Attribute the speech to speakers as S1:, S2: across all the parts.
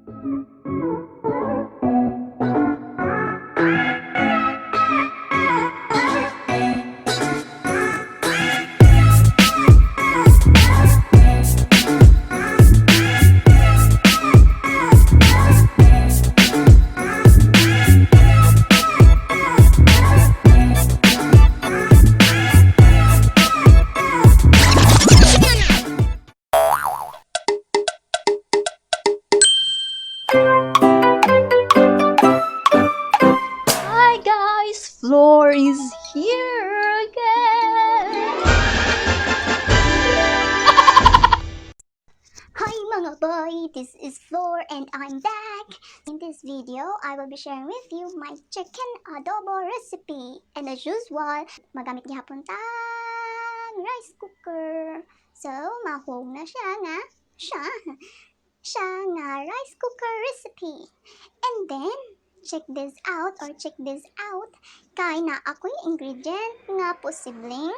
S1: Hi guys, Floor is here again.
S2: Hi mga boy, this is Floor and I'm back. In this video, I will be sharing with you my chicken adobo recipe. And as usual, magamit gihapon tang rice cooker. So, mahog na siya nga rice cooker recipe. And then, check this out. Kay na ako'y ingredient nga posibleng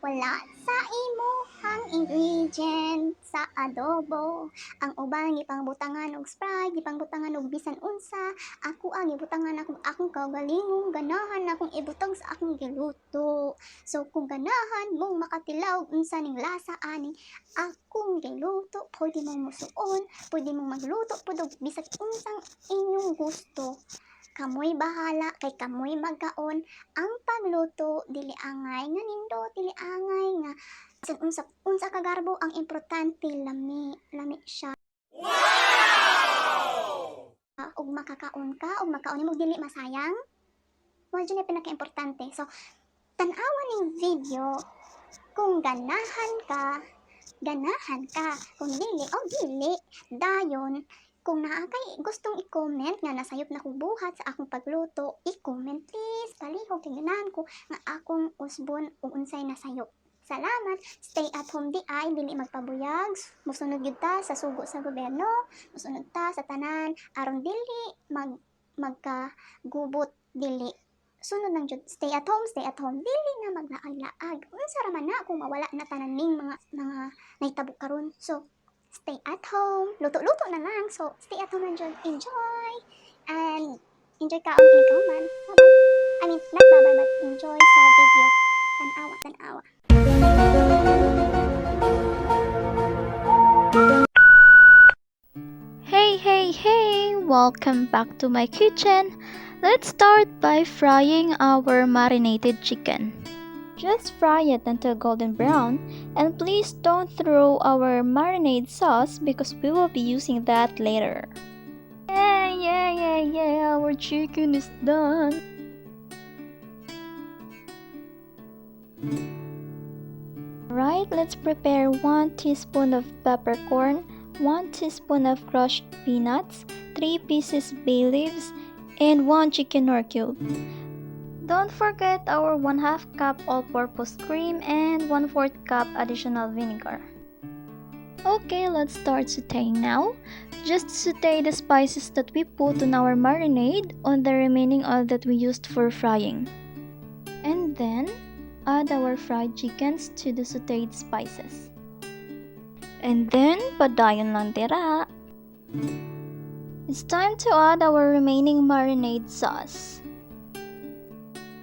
S2: wala sa imo ang ingredient sa adobo. Ang ubang ipangbutangan og Sprite, ipangbutangan og bisan unsa. Ako ang ibutangan akong kaugalingong ganahan akong ibutang sa akong giluto. So kung ganahan mong makatilaw unsa ning lasa ani akong giluto, pwede mong musuon, pwede mong magluto pud og bisan unsang inyong gusto. Kamoy bahala kay kamoy magkaon ang pagluto, dili angay nga nindot, dili angay nga unsa kagarbo, ang importante lami siya. Ug makakaon ka ug makaon mo dili masayang, mo jud pinaka-importante. So tan-awan ning video kung ganahan ka, kung dili dayon. Kung naa kay gustong i-comment nga nasayop na kong buhat sa akong pagluto, i-comment please. Palihog tingnan ko nga akong usbon o unsay nasayop. Salamat. Stay at home diay, dili magpabuyag. Musunod gyud ta sa sugo sa gobyerno. Musunod ta sa tanan aron dili magkagubot dili. Sunod lang jud, stay at home, dili na maglaag-laag. Unsa ra man na kung mawala na tanan ning mga nahitabo karon. So stay at home. Luto-luto na lang. So, stay at home and enjoy. And enjoy ka ang ikaw man. Bye-bye. I mean, not bye-bye, but enjoy sa video. Tanawa.
S1: Hey! Welcome back to my kitchen. Let's start by frying our marinated chicken. Just fry it until golden brown, and please don't throw our marinade sauce because we will be using that later. Yeah, our chicken is done. Right, let's prepare 1 teaspoon of peppercorn, 1 teaspoon of crushed peanuts, 3 pieces bay leaves, and 1 chicken nor cube. Don't forget our 1/2 cup all-purpose cream and 1/4 cup additional vinegar. Okay, let's start sauteing now. Just saute the spices that we put on our marinade on the remaining oil that we used for frying. And then, add our fried chickens to the sauteed spices. And then, padayon lang tira. It's time to add our remaining marinade sauce.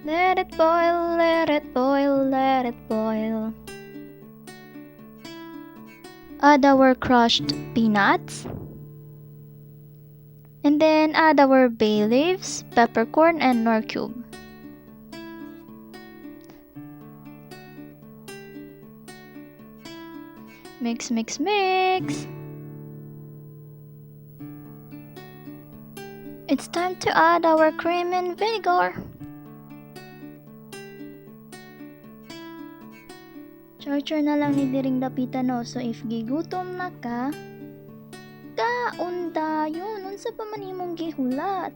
S1: Let it boil. Add our crushed peanuts. And then add our bay leaves, peppercorn, and nor cube. Mix. It's time to add our cream and vinegar. Char na lang ni diring dapitan no. So if gigutom na ka, kaon dayon. Unsa pa man imong gihulat?